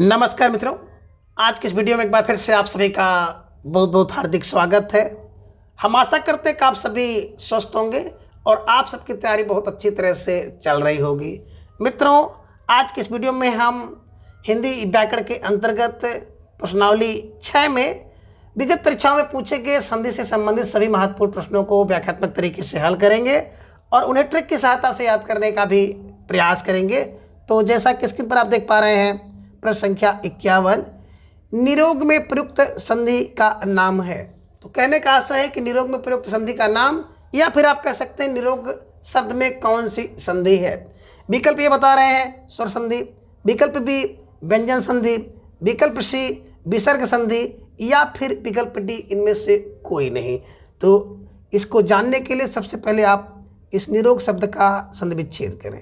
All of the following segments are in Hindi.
नमस्कार मित्रों, आज की इस वीडियो में एक बार फिर से आप सभी का बहुत बहुत हार्दिक स्वागत है। हम आशा करते हैं कि आप सभी स्वस्थ होंगे और आप सबकी तैयारी बहुत अच्छी तरह से चल रही होगी। मित्रों, आज की इस वीडियो में हम हिंदी व्याकरण के अंतर्गत प्रश्नावली 6 में विगत परीक्षाओं में पूछे गए संधि से संबंधित सभी महत्वपूर्ण प्रश्नों को व्याख्यात्मक तरीके से हल करेंगे और उन्हें ट्रिक की सहायता से याद करने का भी प्रयास करेंगे। तो जैसा कि स्क्रीन पर आप देख पा रहे हैं, प्रश्न संख्या 51 निरोग में प्रयुक्त संधि का नाम है। तो कहने का आशय है कि निरोग में प्रयुक्त संधि का नाम, या फिर आप कह सकते हैं निरोग शब्द में कौन सी संधि है। विकल्प ये बता रहे हैं स्वर संधि, विकल्प बी व्यंजन संधि, विकल्प सी विसर्ग संधि, या फिर विकल्प डी इनमें से कोई नहीं। तो इसको जानने के लिए सबसे पहले आप इस निरोग शब्द का संधि विच्छेद करें।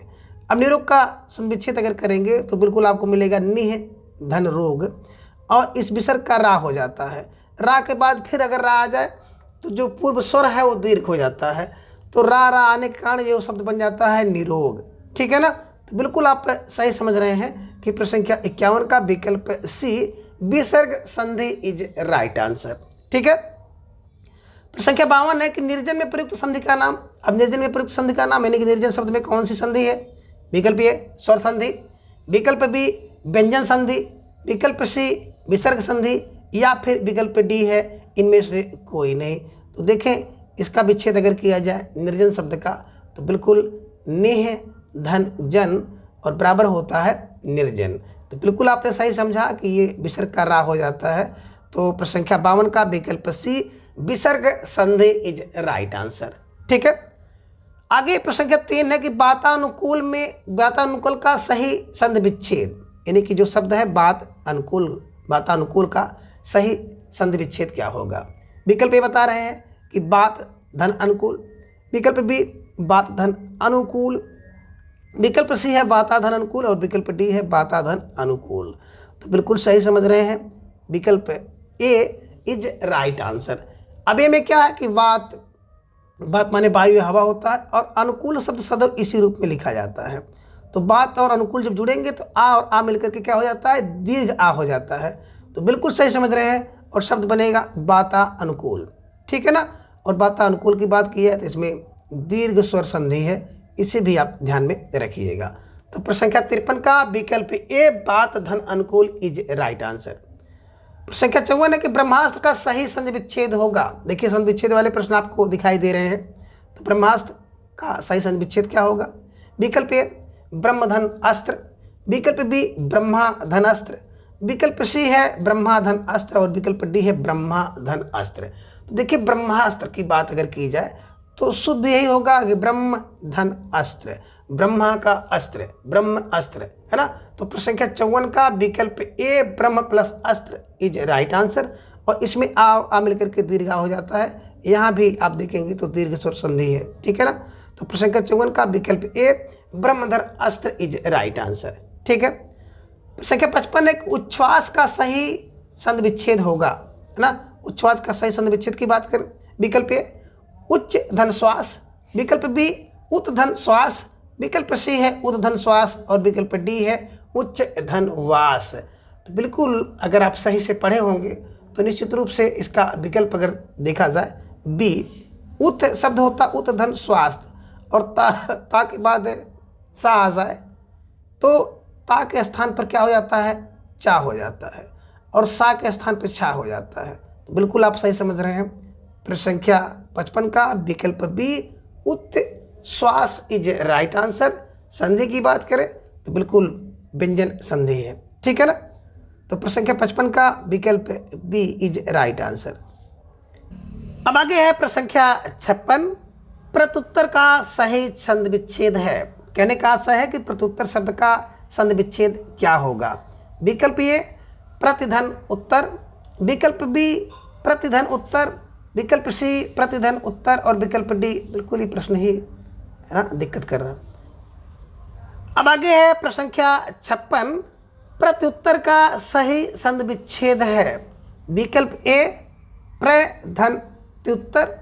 अब निरोग का संधि विच्छेद अगर करेंगे तो बिल्कुल आपको मिलेगा निह धन रोग, और इस विसर्ग का रा हो जाता है। रा के बाद फिर अगर रा आ जाए तो जो पूर्व स्वर है वो दीर्घ हो जाता है, तो रा आने के कारण ये शब्द बन जाता है निरोग। ठीक है ना। तो बिल्कुल आप सही समझ रहे हैं कि प्रश्न संख्या 51 का विकल्प सी विसर्ग संधि इज राइट आंसर। ठीक है। प्रश्न संख्या 52 है कि निर्जन में प्रयुक्त संधि का नाम। अब निर्जन में प्रयुक्त संधि का नाम यानी कि निर्जन शब्द में कौन सी संधि है। विकल्प ए स्वर संधि, विकल्प बी व्यंजन संधि, विकल्प सी विसर्ग संधि, या फिर विकल्प डी है इनमें से कोई नहीं। तो देखें, इसका विच्छेद अगर किया जाए निर्जन शब्द का तो बिल्कुल निह धन जन और बराबर होता है निर्जन। तो बिल्कुल आपने सही समझा कि ये विसर्ग का रा हो जाता है। तो प्रश्न संख्या 52 का विकल्प सी विसर्ग संधि इज राइट आंसर। ठीक है। आगे प्रश्न संख्या 3 है कि बातानुकूल में बातानुकूल का सही संधि विच्छेद, यानी कि जो शब्द है बातानुकूल का सही संधि विच्छेद क्या होगा। विकल्प ये बता रहे हैं कि बात धन अनुकूल, विकल्प बी बात धन अनुकूल, विकल्प सी है बाता धन अनुकूल, और विकल्प डी है बाता धन अनुकूल। तो बिल्कुल सही समझ रहे हैं, विकल्प ए इज राइट आंसर। अब ये में क्या है कि बात माने वायु हवा होता है, और अनुकूल शब्द सदैव इसी रूप में लिखा जाता है। तो बात और अनुकूल जब जुड़ेंगे तो आ और आ मिलकर के क्या हो जाता है, दीर्घ आ हो जाता है। तो बिल्कुल सही समझ रहे हैं, और शब्द बनेगा बाता अनुकूल। ठीक है ना। और बाता अनुकूल की बात की है तो इसमें दीर्घ स्वर संधि है, इसे भी आप ध्यान में रखिएगा। तो प्रश्न संख्या 53 का विकल्प ए बात धन अनुकूल इज राइट आंसर। संख्या 54 है कि ब्रह्मास्त्र का सही संधि विच्छेद होगा। देखिए, संधि विच्छेद वाले प्रश्न आपको दिखाई दे रहे हैं। तो ब्रह्मास्त्र का सही संधि विच्छेद क्या होगा। विकल्प ए ब्रह्मधन अस्त्र, विकल्प बी ब्रह्मा धन अस्त्र, विकल्प सी है ब्रह्मा धन अस्त्र, और विकल्प डी है ब्रह्मा धन अस्त्र। तो देखिए, ब्रह्मास्त्र की बात अगर की जाए तो शुद्ध यही होगा कि ब्रह्म धन अस्त्र, ब्रह्मा का अस्त्र, ब्रह्म अस्त्र, है ना। तो प्रश्न संख्या 54 का विकल्प ए ब्रह्म प्लस अस्त्र इज राइट आंसर, और इसमें आ मिलकर के दीर्घ हो जाता है। यहाँ भी आप देखेंगे तो दीर्घ स्वर संधि है। ठीक है ना। तो प्रश्न संख्या 54 का विकल्प ए ब्रह्मधर अस्त्र इज राइट आंसर। ठीक है। संख्या 55 एक उच्छ्वास का सही संधि विच्छेद होगा, है ना। उच्छ्वास का सही संधि विच्छेद की बात करें, विकल्प ए उच्च धन श्वास, विकल्प बी उत धन श्वास, विकल्प सी है उत धन श्वास, और विकल्प डी है उच्च धन वास। तो बिल्कुल अगर आप सही से पढ़े होंगे तो निश्चित रूप से इसका विकल्प अगर देखा जाए बी उत शब्द होता उत धन स्वास्थ्य, और ता के बाद सा आ जाए तो ता के स्थान पर क्या हो जाता है, चा हो जाता है, और सा के स्थान पर छा हो जाता है। तो बिल्कुल आप सही समझ रहे हैं। प्रश्न संख्या 55 का विकल्प बी उत श्वास इज राइट आंसर। संधि की बात करें तो बिल्कुल व्यंजन संधि है। ठीक है ना। तो प्रश्न संख्या 55 का विकल्प बी इज राइट आंसर। अब आगे है प्रश्न संख्या 56 प्रत्युत्तर का सही संधि विच्छेद है। कहने का आशय है कि प्रत्युत्तर शब्द का संधि विच्छेद क्या होगा। विकल्प ए प्रतिधन उत्तर, विकल्प बी प्रतिधन उत्तर, विकल्प सी प्रतिधन उत्तर, और विकल्प डी बिल्कुल ही प्रश्न ही है ना दिक्कत कर रहा। अब आगे है प्रश्न संख्या 56 प्रत्युत्तर का सही संधि विच्छेद है। विकल्प ए प्रधन उत्तर,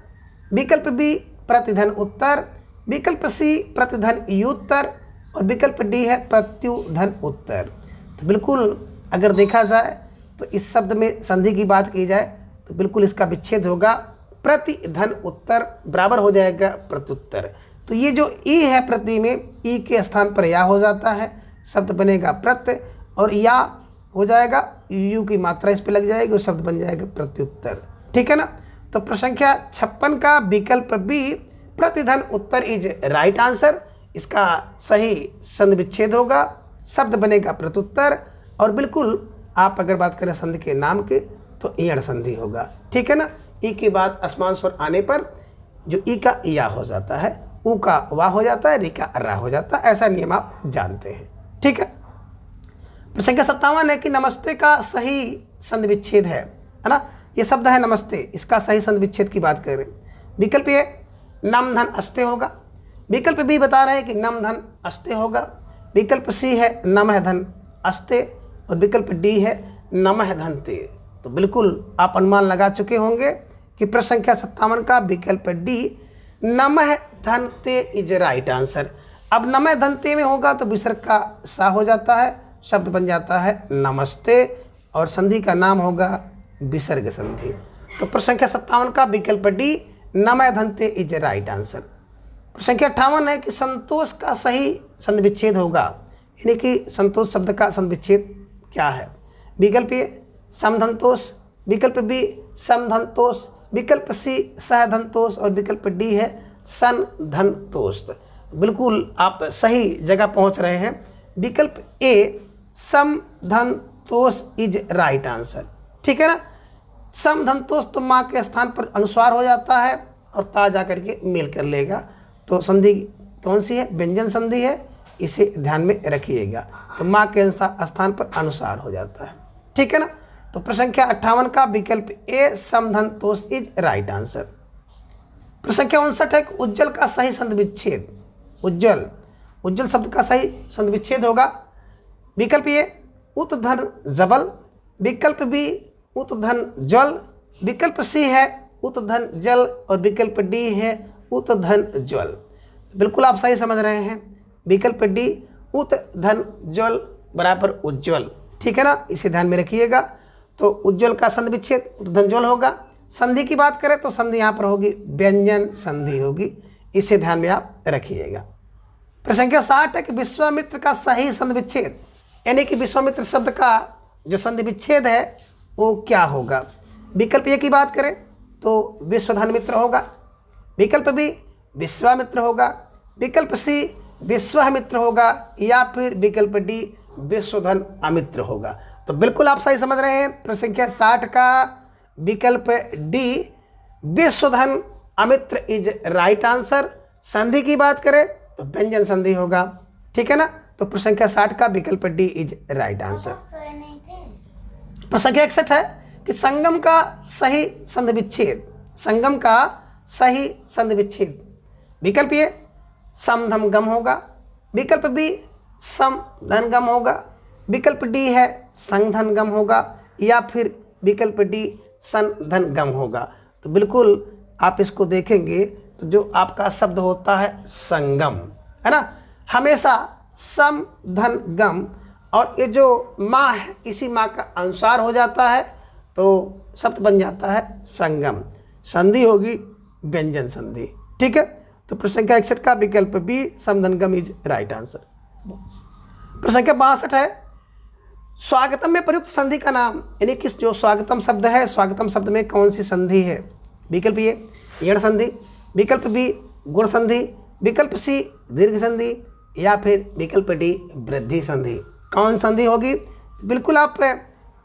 विकल्प बी प्रतिधन उत्तर, विकल्प सी प्रतिधन युत्तर, और विकल्प डी है प्रत्युधन उत्तर। तो बिल्कुल अगर देखा जाए तो इस शब्द में संधि की बात की जाए तो बिल्कुल इसका विच्छेद होगा प्रति धन उत्तर बराबर हो जाएगा प्रत्युत्तर। तो ये जो ई है प्रति में, ई के स्थान पर या हो जाता है, शब्द बनेगा प्रत्य, और या हो जाएगा यू की मात्रा इस पे लग जाएगी और शब्द बन जाएगा प्रत्युत्तर। ठीक है ना। तो प्रश्न संख्या 56 का विकल्प बी प्रतिधन उत्तर इज राइट आंसर। इसका सही संधि विच्छेद होगा, शब्द बनेगा प्रत्युत्तर, और बिल्कुल आप अगर बात करें संधि के नाम के तो ईयण संधि होगा। ठीक है ना। ई के बाद असमान स्वर आने पर जो ई का या हो जाता है, ऊ का वा हो जाता है, री का रा हो जाता है। ऐसा नियम आप जानते हैं। ठीक है। प्रश्न संख्या 57 है कि नमस्ते का सही संधि विच्छेद है ना। ये शब्द है नमस्ते, इसका सही संधि विच्छेद की बात करें। विकल्प ए नम धन अस्ते होगा, विकल्प बी बता रहे हैं कि नम धन अस्ते होगा, विकल्प सी है नमः धन अस्ते, और विकल्प डी है नमः धन ते। तो बिल्कुल आप अनुमान लगा चुके होंगे कि प्रश्न संख्या 57 का विकल्प डी नमः धन ते इज राइट आंसर। अब नमः धन ते में होगा तो विसर्ग का सा हो जाता है, शब्द बन जाता है नमस्ते, और संधि का नाम होगा विसर्ग संधि। तो प्रश्न संख्या 57 का विकल्प डी नमः धन ते इज राइट आंसर। प्रश्न संख्या 58 है कि संतोष का सही संधि विच्छेद होगा, यानी कि संतोष शब्द का संधि विच्छेद क्या है। विकल्प ए समधनतोष, विकल्प बी समधनतोष, विकल्प सी सहधनतोष, और विकल्प डी है सनधनतोष। बिल्कुल आप सही जगह पहुंच रहे हैं। विकल्प ए समधनतोष इज राइट आंसर। ठीक है ना। समधनतोष तो माँ के स्थान पर अनुस्वार हो जाता है और ता जा करके मेल कर लेगा। तो संधि कौन सी है, व्यंजन संधि है, इसे ध्यान में रखिएगा। तो माँ के स्थान पर अनुसार हो जाता है। ठीक है ना। तो प्रश्न संख्या 58 का विकल्प ए समधनतोष इज राइट आंसर। प्रश्न संख्या 59 है कि उज्जवल का सही संधि विच्छेद, उज्जवल, उज्जवल शब्द का सही संधि विच्छेद होगा। विकल्प ए उत धन जबल, विकल्प बी उत धन जल, विकल्प सी है उत धन जल, और विकल्प डी है उत धन ज्वल। बिल्कुल आप सही समझ रहे हैं। विकल्प डी उत धन ज्वल बराबर उज्ज्वल। ठीक है ना, इसे ध्यान में रखिएगा। तो उज्ज्वल का संधि विच्छेद उत धन ज्वल होगा। संधि की बात करें तो संधि यहाँ पर होगी व्यंजन संधि होगी, इसे ध्यान में आप रखिएगा। प्रश्न संख्या 60 है कि विश्वामित्र का सही संधि विच्छेद, यानी कि विश्वामित्र शब्द का जो संधि विच्छेद है वो क्या होगा। विकल्प ए की बात करें तो विश्वधन मित्र होगा, विकल्प बी विश्वामित्र होगा, विकल्प सी विश्वामित्र होगा, या फिर विकल्प डी विश्वधन अमित्र होगा। तो बिल्कुल आप सही समझ रहे हैं। प्रश्न संख्या 60 का विकल्प D विश्वधन Amitra is right answer. संधि की बात करें तो व्यंजन संधि होगा। ठीक है ना। तो प्रश्न संख्या 60 का विकल्प डी इज राइट आंसर। प्रश्न संख्या 61 है कि संगम का सही संधि विच्छेद, संगम का सही संधि विच्छेद। विकल्प ए समधम गम होगा, विकल्प बी समधन गम होगा, विकल्प डी है संधन गम होगा, या फिर विकल्प डी संधन गम होगा। तो बिल्कुल आप इसको देखेंगे तो जो आपका शब्द होता है संगम, है ना, हमेशा सम धन गम, और ये जो माँ है इसी माँ का अनुसार हो जाता है, तो शब्द बन जाता है संगम। संधि होगी व्यंजन संधि। ठीक है। तो प्रश्न संख्या 61 का विकल्प बी समधन गम इज राइट आंसर। प्रश्न संख्या 62 है स्वागतम में प्रयुक्त संधि का नाम, यानी कि जो स्वागतम शब्द है, स्वागतम शब्द में कौन सी संधि है। विकल्प ए यण संधि, विकल्प बी गुण संधि, विकल्प सी दीर्घ संधि, या फिर विकल्प डी वृद्धि संधि। कौन संधि होगी। बिल्कुल आप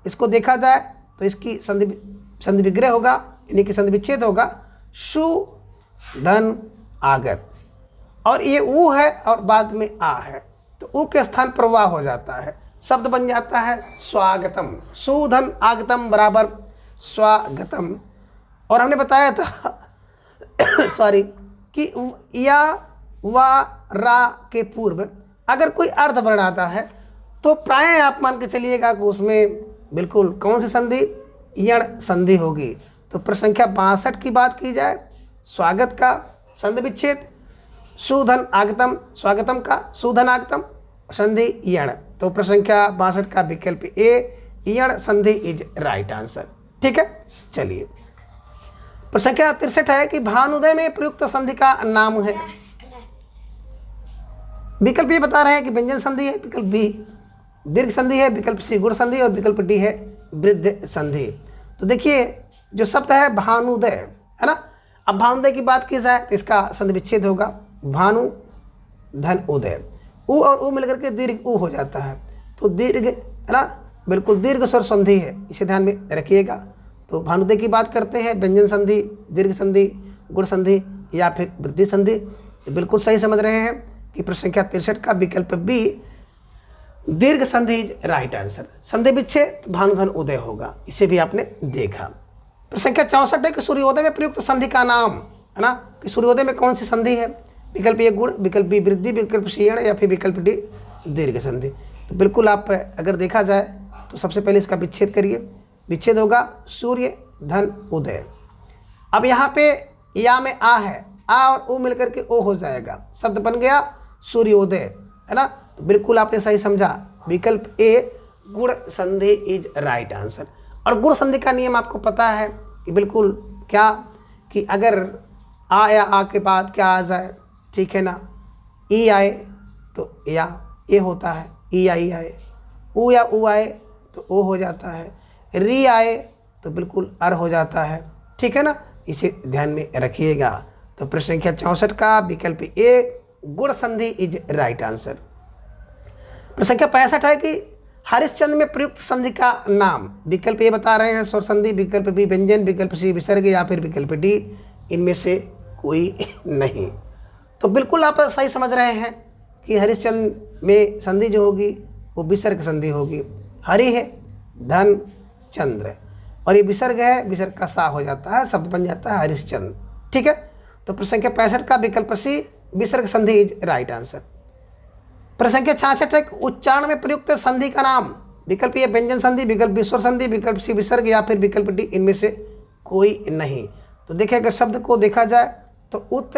इसको देखा जाए तो इसकी संधि विग्रह होगा, यानी कि संधि विच्छेद होगा शु धन आगत, और ये ऊ है और बाद में आ है, तो ऊ के स्थान पर वाह हो जाता है, शब्द बन जाता है स्वागतम। सुधन आगतम बराबर स्वागतम। और हमने बताया था सॉरी कि या वा रा के पूर्व अगर कोई अर्ध वर्ण आता है तो प्राय आप मान के चलिएगा कि उसमें बिल्कुल कौन सी संधि, यण संधि होगी। तो प्रश्न संख्या 62 की बात की जाए, स्वागत का संधि विच्छेद सुधन आगतम, स्वागतम का सुधन आगतम, संधि यण। तो प्रश्न संख्या 62 का विकल्प ए यण संधि इज राइट आंसर। ठीक है, चलिए प्रश्न संख्या 63 है कि भानुदय में प्रयुक्त संधि का नाम है। विकल्प ये बता रहे हैं कि व्यंजन संधि है, विकल्प बी दीर्घ संधि है, विकल्प सी गुण संधि और विकल्प डी है वृद्ध संधि। तो देखिए जो शब्द है भानुदय है ना, अब भानुदय की बात की जाए तो इसका संधि विच्छेद होगा भानु धन उदय, उ और उ मिलकर के दीर्घ उ हो जाता है, तो दीर्घ है ना, बिल्कुल दीर्घ स्वर संधि है, इसे ध्यान में रखिएगा। तो भानुदय की बात करते हैं व्यंजन संधि, दीर्घ संधि, गुण संधि या फिर वृद्धि संधि, तो बिल्कुल सही समझ रहे हैं कि प्रश्न संख्या 63 का विकल्प बी दीर्घ संधि इज राइट आंसर। संधि विच्छेद भानुधन उदय होगा, इसे भी आपने देखा। प्रश्न संख्या 64 है कि सूर्योदय में प्रयुक्त संधि का नाम है ना, कि सूर्योदय में कौन सी संधि है। विकल्प ए गुण, विकल्प बी वृद्धि, विकल्प सी यण या फिर विकल्प डी दीर्घ संधि। तो बिल्कुल आप अगर देखा जाए तो सबसे पहले इसका विच्छेद करिए, विच्छेद होगा सूर्य धन उदय। अब यहाँ पे या में आ है, आ और उ मिलकर के ओ हो जाएगा, शब्द बन गया सूर्योदय है ना। तो बिल्कुल आपने सही समझा, विकल्प ए गुण संधि इज राइट आंसर। और गुण संधि का नियम आपको पता है कि बिल्कुल क्या, कि अगर आ या आ के बाद क्या आ जाए, ठीक है ना, ई आए तो या ए होता है, ई आई आए, उ या उ आए तो ओ हो जाता है, री आए तो बिल्कुल अर हो जाता है, ठीक है ना, इसे ध्यान में रखिएगा। तो प्रश्न संख्या 64 का विकल्प ए गुण संधि इज राइट आंसर। प्रश्न संख्या 65 है कि हरिश्चंद्र में प्रयुक्त संधि का नाम। विकल्प ए बता रहे हैं स्वर संधि, विकल्प बी व्यंजन, विकल्प सी विसर्ग या फिर विकल्प डी इनमें से कोई नहीं। तो बिल्कुल आप सही समझ रहे हैं कि हरिश्चंद्र में संधि जो होगी वो विसर्ग संधि होगी। हरि है धन चंद्र और ये विसर्ग है, विसर्ग का सा हो जाता है, शब्द बन जाता है हरिश्चंद्र। ठीक है, तो प्रश्न संख्या 65 का विकल्प सी विसर्ग संधि इज राइट आंसर। प्रश्न संख्या 66 है उच्चारण में प्रयुक्त संधि का नाम। विकल्प ए व्यंजन संधि, विकल्प बी स्वर संधि, विकल्प सी विसर्ग या फिर विकल्प डी इनमें से कोई नहीं। तो देखिए अगर शब्द को देखा जाए तो उत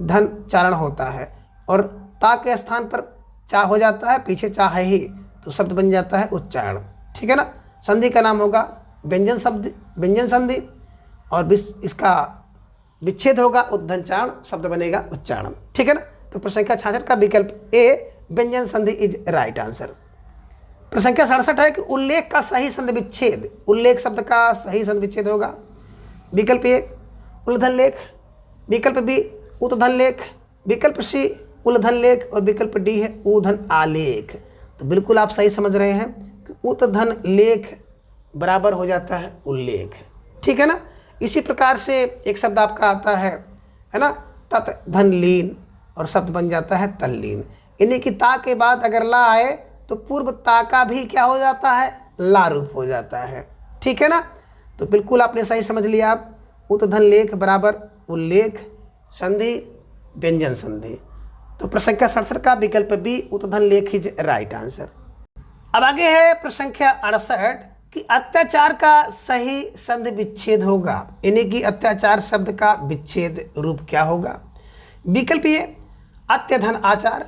धन चारण होता है और ता के स्थान पर चा हो जाता है, पीछे चा है ही, तो शब्द बन जाता है उच्चारण। ठीक है ना, संधि का नाम होगा व्यंजन शब्द, व्यंजन संधि, और इसका विच्छेद होगा उद्धंचारण, शब्द बनेगा उच्चारण। ठीक है ना, तो प्रश्न संख्या 66 का विकल्प ए व्यंजन संधि इज राइट आंसर। प्रश्न संख्या 67 है कि उल्लेख का सही संधि विच्छेद। उल्लेख शब्द का सही संधि विच्छेद होगा विकल्प ए उल्धन लेख, विकल्प बी उतधन लेख, विकल्प सी उल्धन लेख और विकल्प डी है ऊधन आलेख। तो बिल्कुल आप सही समझ रहे हैं कि उतधन लेख बराबर हो जाता है उल्लेख। ठीक है ना, इसी प्रकार से एक शब्द आपका आता है ना, तत् धन लीन और शब्द बन जाता है तल्लीन। इन्हीं की ता के बाद अगर ला आए तो पूर्व ता का भी क्या हो जाता है, ला रूप हो जाता है। ठीक है ना, तो बिल्कुल आपने सही समझ लिया। आप उतधन लेख बराबर उल्लेख संधि व्यंजन संधि। तो प्रश्न संख्या 67 का विकल्प बी उतधन लेख इज राइट आंसर। अब आगे है प्रश्न संख्या 68 कि अत्याचार का सही संधि विच्छेद होगा। यानी कि अत्याचार शब्द का विच्छेद रूप क्या होगा। विकल्प ए अत्यधन आचार,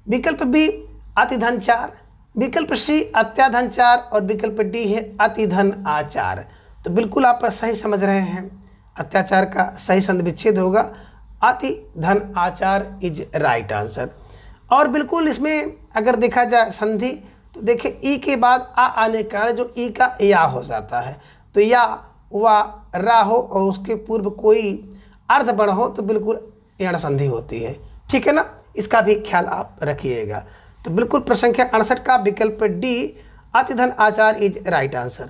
विकल्प बी अतिधन चार, विकल्प सी अत्याधन चार और विकल्प डी है अतिधन आचार। तो बिल्कुल आप सही समझ रहे हैं, अत्याचार का सही संधि विच्छेद होगा अतिधन आचार इज राइट आंसर। और बिल्कुल इसमें अगर देखा जाए संधि तो देखिए ई के बाद आ आने का जो ई का या हो जाता है, तो या वा रा हो और उसके पूर्व कोई अर्ध वर्ण हो तो बिल्कुल यण संधि होती है। ठीक है ना, इसका भी ख्याल आप रखिएगा। तो बिल्कुल प्रश्न संख्या 68 का विकल्प डी अतिधन आचार इज राइट आंसर।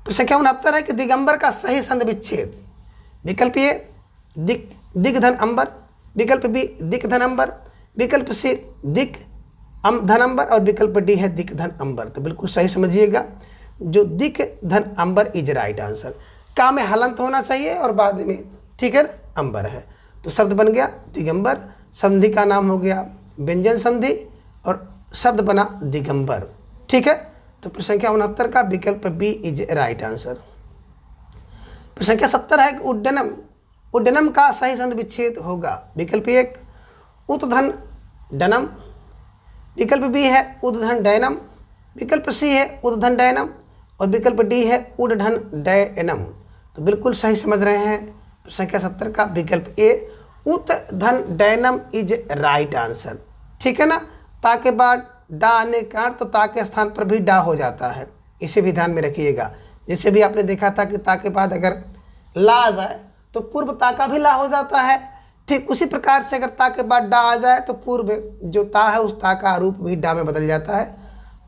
प्रश्न संख्या 69 है कि दिगंबर का सही संधि विच्छेद। विकल्प ए दिग्धन अंबर, विकल्प बी दिक धन अंबर, विकल्प सी दिक धन अंबर और विकल्प डी है दिक धन अंबर। तो बिल्कुल सही समझिएगा, जो दिक धन अंबर इज राइट आंसर। का में हलंत होना चाहिए और बाद में ठीक है अंबर है, तो शब्द बन गया दिगंबर, संधि का नाम हो गया व्यंजन संधि और शब्द बना दिगंबर। ठीक है, तो प्रश्न संख्या 69 का विकल्प बी इज राइट आंसर। प्रश्न संख्या 70 है कि उड्डनम, उड्डनम का सही संधि विच्छेद होगा। विकल्प एक उत्धन डनम, विकल्प बी है उद्धन डैनम, विकल्प सी है उद्धन डैनम और विकल्प डी है उद्धन डैनम। तो बिल्कुल सही समझ रहे हैं। संख्या 70 का विकल्प ए उद्धन डैनम इज राइट आंसर। ठीक है ना। ता के बाद डा आने का तो ता के स्थान पर भी डा हो जाता है, इसे भी ध्यान में रखिएगा। जैसे भी आपने देखा था कि ता के बाद अगर ला आ जाए तो पूर्व ता का भी ला हो जाता है। ठीक उसी प्रकार से अगर ता के बाद डा आ जाए तो पूर्व जो ता है उस ता का रूप भी डा में बदल जाता है।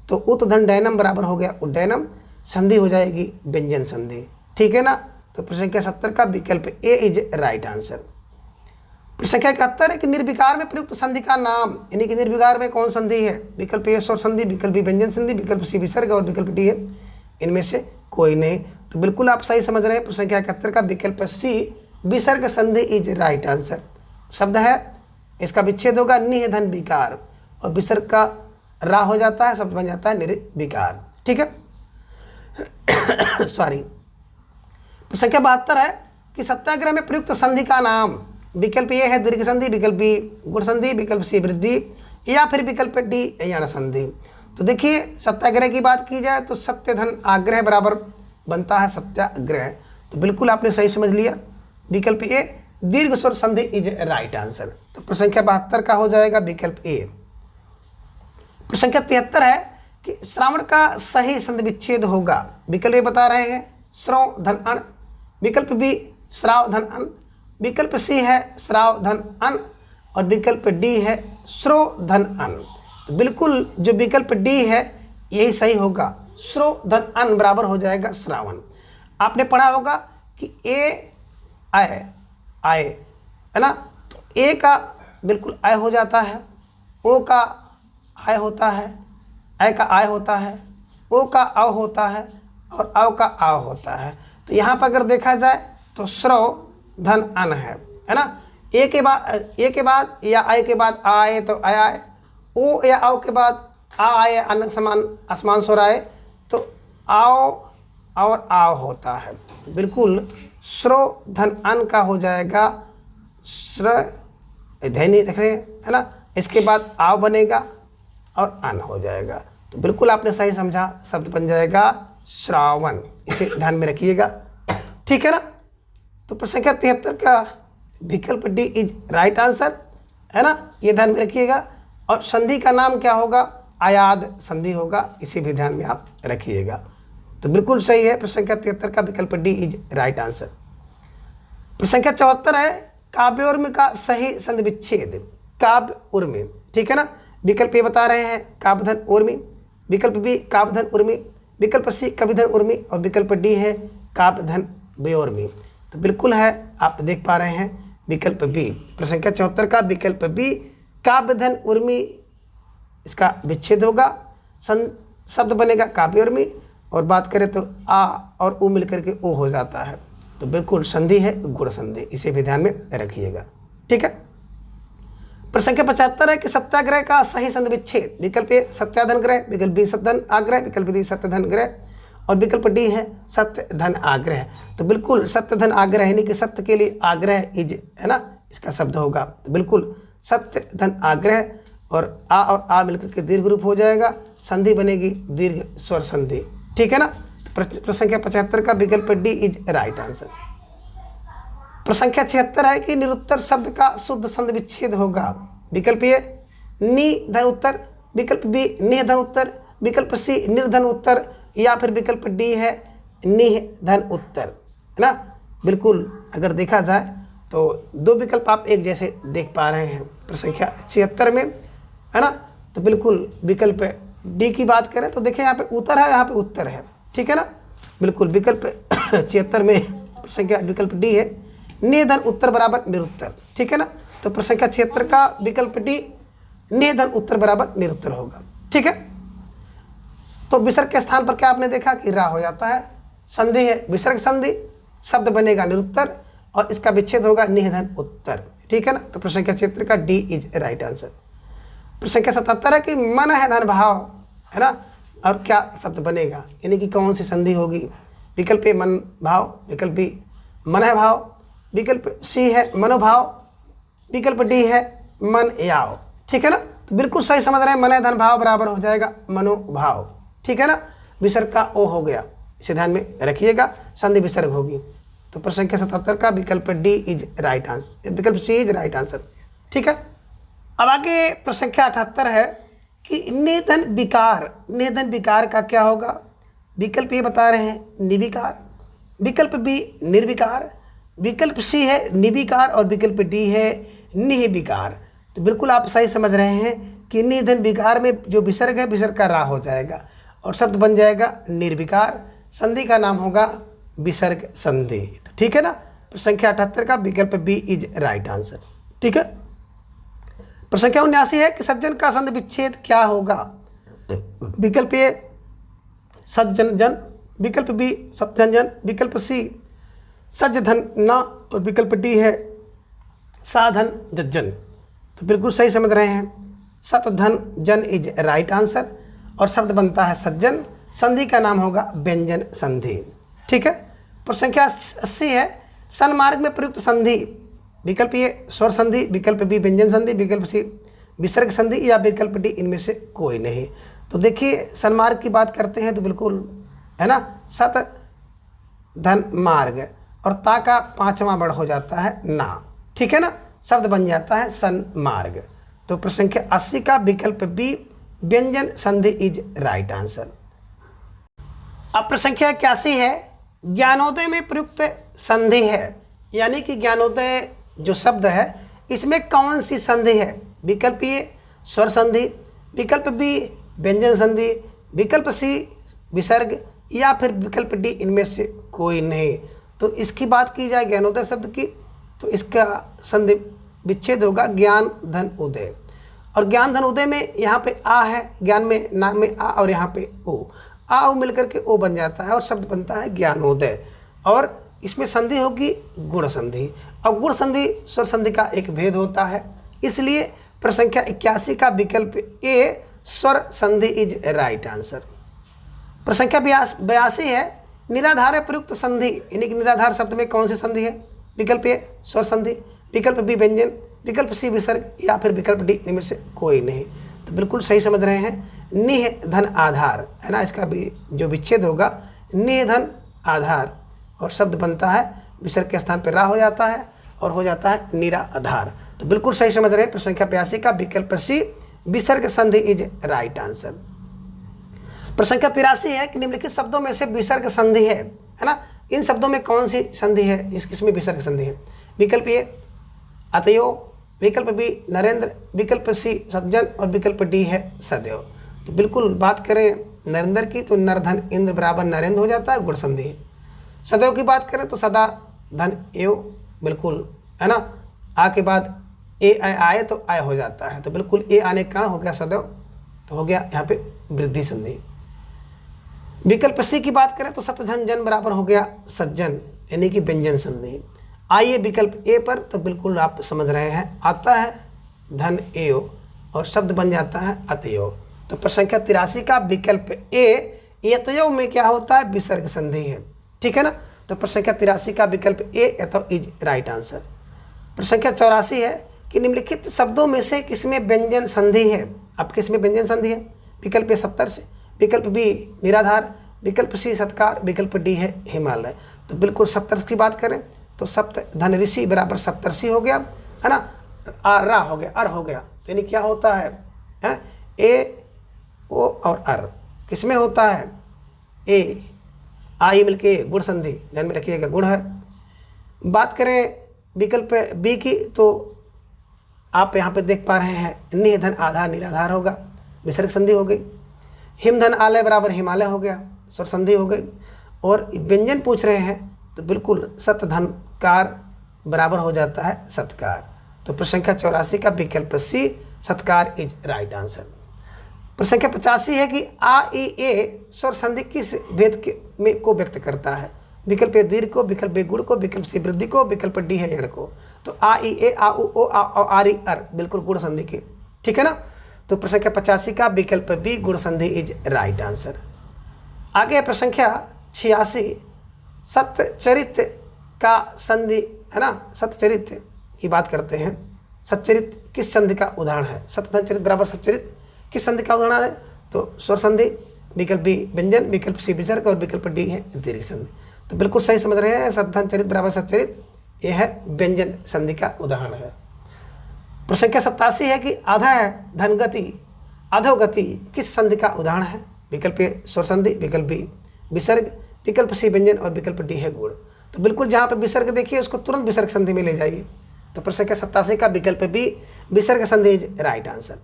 तो उद्धन डैनम बराबर हो गया उड्डैनम, संधि हो जाएगी व्यंजन संधि। ठीक है ना। तो प्रश्न संख्या 70 का विकल्प ए इज राइट आंसर। प्रश्न संख्या 71 है कि निर्विकार में प्रयुक्त संधि का नाम, यानी कि निर्विकार में कौन संधि है। विकल्प ए स्वर संधि, विकल्प बी व्यंजन संधि, विकल्प सी विसर्ग और विकल्प डी है इनमें से कोई नहीं। तो बिल्कुल आप सही समझ रहे हैं। प्रश्न संख्या 71 का विकल्प सी विसर्ग संधि इज राइट आंसर। शब्द है, इसका विच्छेद होगा नि धन विकार और विसर्ग का रा हो जाता है, शब्द बन जाता है निर्विकार। ठीक है सॉरी। संख्या 72 है कि सत्याग्रह में प्रयुक्त संधि का नाम। विकल्प ए है दीर्घ संधि, विकल्प बी गुण संधि, विकल्प सी वृद्धि या फिर विकल्प डी यण संधि। तो देखिए सत्याग्रह की बात की जाए तो सत्य धन आग्रह बराबर बनता है सत्याग्रह। तो बिल्कुल आपने सही समझ लिया। विकल्प ए दीर्घ स्वर संधि इज राइट आंसर। तो प्रश्न संख्या 72 का हो जाएगा विकल्प ए। प्रश्न संख्या 73 है कि श्रावण का सही संधि विच्छेद होगा। विकल्प ए बता रहे हैं श्रव धन अण, विकल्प बी श्राव धन अन, विकल्प सी है श्राव धन अन और विकल्प डी है श्रो धन अन। तो बिल्कुल जो विकल्प डी है यही सही होगा। श्रो धन अन बराबर हो जाएगा श्रावण। आपने पढ़ा होगा कि ए आय आय है ना। तो ए का बिल्कुल आय हो जाता है, ओ का आय होता है, आय का आय होता है, ओ का आव होता है और आव का आव होता है। तो यहाँ पर अगर देखा जाए तो श्रव धन अन है ना। ए के बाद या आय के बाद आए तो आय आए, ओ या आव के बाद आ आए अन समान आसमान स्वर आए तो आओ और आव होता है। तो बिल्कुल श्रो धन अन का हो जाएगा श्र धैनी देख रहे हैं है ना। इसके बाद आव बनेगा और अन हो जाएगा। तो बिल्कुल आपने सही समझा, शब्द बन जाएगा श्रावण। इसे ध्यान में रखिएगा। ठीक है ना। तो प्रश्न संख्या 73 का विकल्प डी इज राइट आंसर है ना, ये ध्यान में रखिएगा। और संधि का नाम क्या होगा, आयाद संधि होगा, इसे भी ध्यान में आप रखिएगा। तो बिल्कुल सही है। प्रश्न संख्या 73 का विकल्प डी इज राइट आंसर। प्रश्न संख्या 74 है काव्य उर्मी का सही संधि विच्छेद। काव्य उर्मी, ठीक है ना। विकल्प ए बता रहे हैं काव्यधन उर्मी, विकल्प बी काव्यधन उर्मी, विकल्प सी कविधन उर्मी और विकल्प डी है काव्यधन बेउर्मी। तो बिल्कुल है, आप देख पा रहे हैं विकल्प बी। प्रश्न संख्या 74 का विकल्प बी काव्यधन उर्मी, इसका विच्छेद होगा, शब्द बनेगा काव्य उर्मी और बात करें तो आ और उ मिलकर के ओ हो जाता है। तो बिल्कुल संधि है गुण संधि, इसे भी ध्यान में रखिएगा। ठीक है। प्रश्न संख्या 75 है कि सत्याग्रह का सही संधि विच्छेद। विकल्प ए सत्याधन ग्रह, विकल्प बी सत्यधन आग्रह, विकल्प डी सत्यधन ग्रह और विकल्प डी है सत्य धन आग्रह। तो बिल्कुल सत्य धन आग्रह यानी कि सत्य के लिए आग्रह इज है ना, इसका शब्द होगा। तो बिल्कुल सत्य धन आग्रह और आ मिलकर के दीर्घ रूप हो जाएगा, संधि बनेगी दीर्घ स्वर संधि। ठीक है ना। तो प्रश्न संख्या 75 का विकल्प डी इज राइट आंसर। प्रश्न संख्या 76 है कि निरुत्तर शब्द का शुद्ध संधि विच्छेद होगा। विकल्प ए नि धन उत्तर, विकल्प बी निह धन उत्तर, विकल्प सी निर्धन उत्तर या फिर विकल्प डी है निह धन उत्तर है ना। बिल्कुल अगर देखा जाए तो दो विकल्प आप एक जैसे देख पा रहे हैं प्रश्न संख्या 76 में है ना। तो बिल्कुल विकल्प डी की बात करें तो देखें यहाँ पे उत्तर है, यहाँ पे उत्तर है। ठीक है ना। बिल्कुल विकल्प 76 में प्रश्न संख्या विकल्प डी है निधन उत्तर बराबर निरुत्तर। ठीक है ना। तो प्रश्न संख्या 76 का विकल्प डी निधन उत्तर बराबर निरुत्तर होगा। ठीक है। तो विसर्ग के स्थान पर क्या आपने देखा कि रा हो जाता है, संधि है विसर्ग संधि, शब्द बनेगा निरुत्तर और इसका विच्छेद होगा निधन उत्तर। ठीक है ना। तो प्रश्न संख्या 76 का डी इज राइट आंसर। प्रश्न संख्या 77 है कि मन है धन भाव है ना, और क्या शब्द बनेगा यानी कि कौन सी संधि होगी। विकल्प ए मन भाव, विकल्प बी मन है भाव, विकल्प सी है मनोभाव, विकल्प डी है मन याव। ठीक है ना। तो बिल्कुल सही समझ रहे हैं, मन धन भाव बराबर हो जाएगा मनोभाव, ठीक है ना। विसर्ग का ओ हो गया, इसे ध्यान में रखिएगा, संधि विसर्ग होगी। तो प्रश्न संख्या 77 का विकल्प डी इज राइट आंसर, विकल्प सी इज राइट आंसर, ठीक है। अब आगे प्रश्न संख्या 78 है कि निधन विकार, निधन विकार का क्या होगा। विकल्प ये बता रहे हैं निविकार, विकल्प बी निर्विकार, विकल्प सी है निविकार और विकल्प डी है निविकार। तो बिल्कुल आप सही समझ रहे हैं कि निधन विकार में जो विसर्ग है, विसर्ग का रा हो जाएगा और शब्द बन जाएगा निर्विकार, संधि का नाम होगा विसर्ग संधि, तो ठीक है ना। प्रश्न संख्या 78 का विकल्प बी इज राइट आंसर, ठीक है। प्रश्न संख्या 79 है कि सज्जन का संधि विच्छेद क्या होगा। विकल्प ए सज्जन जन, विकल्प बी सज्जन जन, विकल्प सी सज्जधन न और विकल्प डी है साधन जज्जन। तो बिल्कुल सही समझ रहे हैं, सतधन जन इज राइट आंसर और शब्द बनता है सज्जन, संधि का नाम होगा व्यंजन संधि, ठीक है। प्रश्न संख्या 80 है सन्मार्ग में प्रयुक्त संधि। विकल्प ए स्वर संधि, विकल्प बी व्यंजन संधि, विकल्प सी विसर्ग संधि या विकल्प डी इनमें से कोई नहीं। तो देखिए सन्मार्ग की बात करते हैं तो बिल्कुल है ना, सत धन मार्ग और ता का 5वां वर्ड हो जाता है ना, ठीक है ना, शब्द बन जाता है सन्मार्ग। तो प्रश्न संख्या 80 का विकल्प बी व्यंजन संधि इज राइट आंसर। अब प्रश्न संख्या 81 है ज्ञानोदय में प्रयुक्त संधि है, यानी कि ज्ञानोदय जो शब्द है इसमें कौन सी संधि है। विकल्प ए स्वर संधि, विकल्प बी व्यंजन संधि, विकल्प सी विसर्ग या फिर विकल्प डी इनमें से कोई नहीं। तो इसकी बात की जाए ज्ञानोदय शब्द की तो इसका संधि विच्छेद होगा ज्ञान धन उदय, और ज्ञान धन उदय में यहाँ पे आ है, ज्ञान में नाम में आ और यहाँ पे ओ, आ ओ मिलकर के ओ बन जाता है और शब्द बनता है ज्ञानोदय। और इसमें संधि होगी गुण संधि, और गुण संधि स्वर संधि का एक भेद होता है, इसलिए प्रश्न संख्या 81 का विकल्प ए स्वर संधि इज राइट आंसर। प्रश्न संख्या 82 है निराधार प्रयुक्त संधि, यानी कि निराधार शब्द में कौन सी संधि है। विकल्प ए स्वर संधि, विकल्प बी व्यंजन, विकल्प सी विसर्ग या फिर विकल्प डी इनमें से कोई नहीं। तो बिल्कुल सही समझ रहे हैं, निह धन आधार है ना, इसका भी जो विच्छेद होगा निह धन आधार और शब्द बनता है विसर्ग के स्थान पर रा हो जाता है और हो जाता है निरा आधार। तो बिल्कुल सही समझ रहे हैं, प्रश्न संख्या 82 का विकल्प सी विसर्ग संधि इज राइट आंसर। प्रश्न संख्या 83 है कि निम्नलिखित शब्दों में से विसर्ग संधि है ना, इन शब्दों में कौन सी संधि है जिसमें विसर्ग संधि है। विकल्प ए अतयो, विकल्प बी नरेंद्र, विकल्प सी सज्जन और विकल्प डी है सदैव। तो बिल्कुल बात करें नरेंद्र की तो नरधन इंद्र बराबर नरेंद्र हो जाता है गुण संधि। सदैव की बात करें तो सदा धन एव, बिल्कुल है ना, आ के बाद ए आए तो आय हो जाता है, तो बिल्कुल ए आने का कारण हो गया सदैव, तो हो गया यहाँ पे वृद्धि संधि। विकल्प सी की बात करें तो सतधन जन बराबर हो गया सज्जन, यानी कि व्यंजन संधि। आइए विकल्प ए पर, तो बिल्कुल आप समझ रहे हैं आता है धन एव और शब्द बन जाता है अतयो। तो प्रश्न संख्या 83 का विकल्प ए यतयो में क्या होता है विसर्ग संधि है, ठीक है ना। तो प्रश्न संख्या 83 का विकल्प ए यतो इज राइट आंसर। प्रश्न संख्या 84 है कि निम्नलिखित शब्दों में से किसमें व्यंजन संधि है। अब किसमें व्यंजन संधि है। विकल्प ए सप्तर्षि, विकल्प बी निराधार, विकल्प सी सत्कार, विकल्प डी है हिमालय। तो बिल्कुल सप्तर्षि की बात करें तो सप्त धन ऋषि बराबर सप्तर्षि हो गया है ना, रा हो गया, अर हो गया, तो यानी क्या होता है ए ओ और अर किसमें होता है ए आई मिलके गुण संधि, ध्यान में रखिएगा गुण है। बात करें विकल्प बी की तो आप यहाँ पे देख पा रहे हैं निह धन आधार निराधार होगा, विसर्ग संधि हो गई। हिम धन आलय बराबर हिमालय हो गया, स्वर संधि हो गई। और व्यंजन पूछ रहे हैं तो बिल्कुल सत धन कार बराबर हो जाता है सत्कार। तो प्रश्न संख्या 84 का विकल्प सी सत्कार इज राइट आंसर। प्रश्न संख्या 85 है कि आ ई ए स्वर संधि किस भेद में को व्यक्त करता है। विकल्प ए दीर्घ को, विकल्प ए गुण को, विकल्प सी वृद्धि को, विकल्प डी है यण को। तो आ ई ए आ उ ओ आ आर ई अर बिल्कुल गुण संधि के, ठीक है ना। तो प्रश्न संख्या 85 का विकल्प बी गुण संधि इज राइट आंसर। आगे प्रश्न संख्या 86 सत्यचरित्र का संधि है ना, सत्यचरित्र की बात करते हैं सच्चरित किस संधि का उदाहरण है? शतधन चरित बराबर सच्चरित किस संधि का उदाहरण है? तो स्वर संधि, विकल्प बी व्यंजन, विकल्प सी विसर्ग और विकल्प डी है दीर्घ संधि। तो बिल्कुल सही समझ रहे हैं, शतधन चरित बराबर सच्चरित, यह है व्यंजन संधि का उदाहरण है। प्रश्न संख्या 87 है कि आधा धनगति अधोगति किस संधि का उदाहरण है? विकल्प ए स्वर संधि, विकल्प बी विसर्ग, विकल्प सी व्यंजन और विकल्प डी है गुण। तो बिल्कुल जहाँ पे विसर्ग देखिए उसको तुरंत विसर्ग संधि में ले जाइए। तो प्रश्न संख्या 87 का विकल्प बी विसर्ग संधि इज राइट आंसर।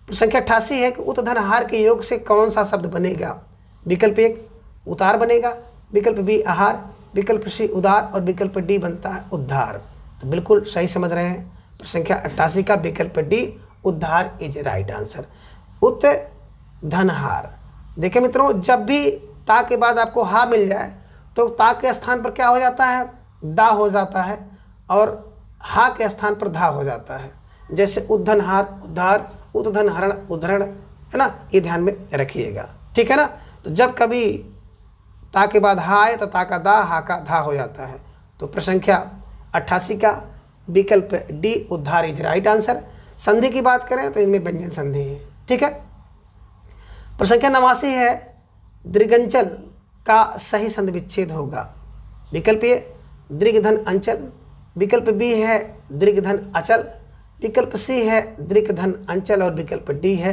प्रश्न संख्या 88 है कि उतधनहार के योग से कौन सा शब्द बनेगा? विकल्प एक उतार बनेगा, विकल्प बी आहार, विकल्प सी उदार और विकल्प डी बनता है उद्धार। तो बिल्कुल सही समझ रहे हैं। प्रश्न संख्या 88 का विकल्प डी उद्धार इज राइट आंसर। उतधनहार, देखिए मित्रों, जब भी ता के बाद आपको हा मिल जाए तो ता के स्थान पर क्या हो जाता है? दा हो जाता है, और हा के स्थान पर धा हो जाता है। जैसे उद्धनहार उद्धार, उद्धनहरण उद्धरण, है ना, ये ध्यान में रखिएगा, ठीक है ना। तो जब कभी ता के बाद हा आए तो ता का दा, हा का धा हो जाता है। तो प्रश्न संख्या 88 का विकल्प डी उद्धार इज राइट आंसर। संधि की बात करें तो इनमें व्यंजन संधि है, ठीक है। प्रश्न संख्या 89 है दीर्घंचल का सही संधि विच्छेद होगा। विकल्प ए दीर्घधन अंचल, विकल्प बी है दीर्घधन अचल, विकल्प सी है दीर्घधन अंचल और विकल्प डी है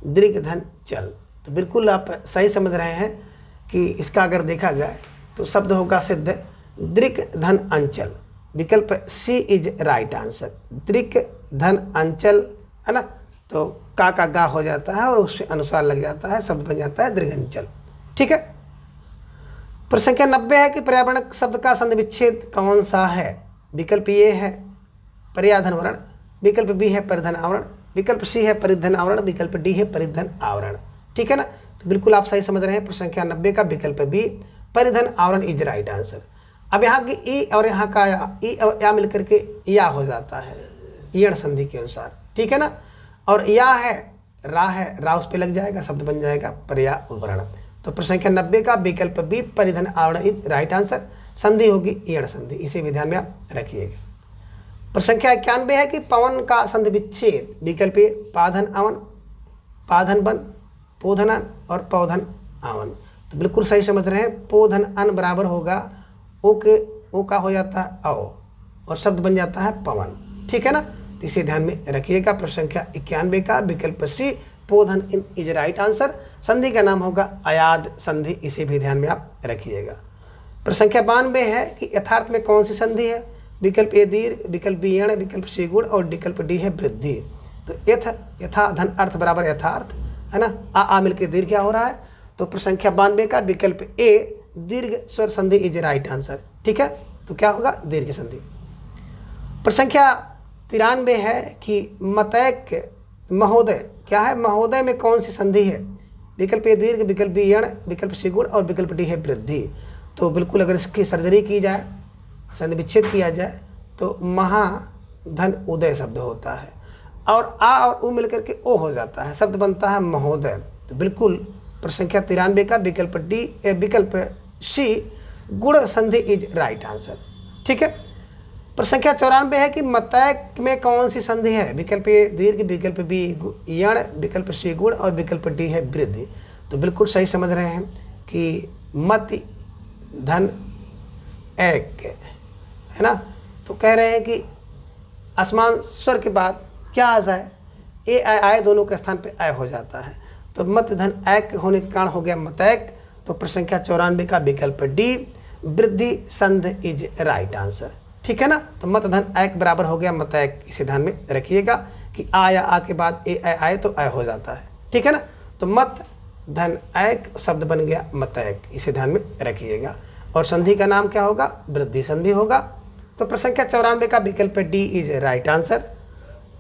दीर्घधन चल। तो बिल्कुल आप सही समझ रहे हैं कि इसका अगर देखा जाए तो शब्द होगा सिद्ध दीर्घधन अंचल। विकल्प सी इज राइट आंसर। दीर्घधन अंचल, है ना, तो का गा हो जाता है और उससे अनुसार लग जाता है, शब्द बन जाता है दीर्घंचल, ठीक है। प्रश्न संख्या 90 है कि पर्यावरण शब्द का संधि विच्छेद कौन सा है? विकल्प ए है पर्याधन वर्ण, विकल्प बी है परिधन आवरण, विकल्प सी है परिधन आवरण, विकल्प डी है परिधन आवरण, ठीक है ना। तो बिल्कुल आप सही समझ रहे हैं। प्रश्न संख्या 90 का विकल्प बी परिधन आवरण इज राइट आंसर। अब यहाँ की ई और यहाँ का या, ई और या मिलकर के या हो जाता है यण संधि के अनुसार, ठीक है ना। और या है रा उस पर लग जाएगा, शब्द बन जाएगा पर्यावरण। तो प्रश्न संख्या 90 का विकल्प बी परिधन आवरण इज राइट आंसर। संधि होगी यण संधि, इसे भी ध्यान में आप रखिएगा। प्रश्न संख्या 91 है कि पवन का संधि विच्छेद। विकल्प ए पाधन अवन, पाधन बन, पोधन अन और पौधन आवन। तो बिल्कुल सही समझ रहे हैं। पोधन अन बराबर होगा ओ का हो जाता है औ और शब्द बन जाता है पवन, ठीक है ना। तो इसे ध्यान में रखिएगा। प्रश्न संख्या 91 का विकल्प सी पोधन इन इज राइट आंसर। संधि का नाम होगा अयाद संधि, इसे भी ध्यान में आप रखिएगा। प्रश्न संख्या 92 है कि यथार्थ में कौन सी संधि है? विकल्प ए दीर्घ, विकल्प बी यण, विकल्प सी गुण और विकल्प डी है वृद्धि। तो यथा धन अर्थ बराबर यथार्थ, है ना। आ मिलकर दीर्घ क्या हो रहा है? तो प्रश्न संख्या 92 का विकल्प ए दीर्घ स्वर संधि इज राइट आंसर, ठीक है। तो क्या होगा? दीर्घ संधि। प्रश्न संख्या 93 है कि मतैक महोदय क्या है? महोदय में कौन सी संधि है? विकल्प ए दीर्घ, विकल्प बी यण, विकल्प सी गुण और विकल्प डी है वृद्धि। तो बिल्कुल अगर इसकी सर्जरी की जाए, संधि विच्छेद किया जाए तो महाधन उदय शब्द होता है और आ और उ मिलकर के ओ हो जाता है, शब्द बनता है महोदय। तो बिल्कुल प्रश्न संख्या 93 का विकल्प डी विकल्प सी गुण संधि इज राइट आंसर, ठीक है। प्रश्न संख्या 94 है कि मतैक में कौन सी संधि है? विकल्प ए दीर्घ, विकल्प बी यण, विकल्प सी गुण और विकल्प डी है वृद्धि। तो बिल्कुल सही समझ रहे हैं कि मत धन एक, है ना। तो कह रहे हैं कि आसमान स्वर के बाद क्या आ जाए? ए आए दोनों के स्थान पे आय हो जाता है। तो मत धन एक होने के कारण हो गया मतैक। तो प्रश्न संख्या 94 का विकल्प डी वृद्धि संध इज राइट आंसर, ठीक है ना। तो मत धन एक बराबर हो गया मतैक, इसे ध्यान में रखिएगा कि आ या आ के बाद ए आए तो आय हो जाता है, ठीक है ना। तो मत धन एक शब्द बन गया मतैक, इसे ध्यान में रखिएगा। और संधि का नाम क्या होगा? वृद्धि संधि होगा। तो प्रश्न संख्या 94 का विकल्प डी इज राइट आंसर।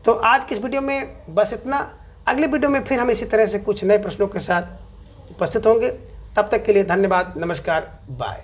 तो आज की इस वीडियो में बस इतना। अगले वीडियो में फिर हम इसी तरह से कुछ नए प्रश्नों के साथ उपस्थित होंगे। तब तक के लिए धन्यवाद, नमस्कार, बाय।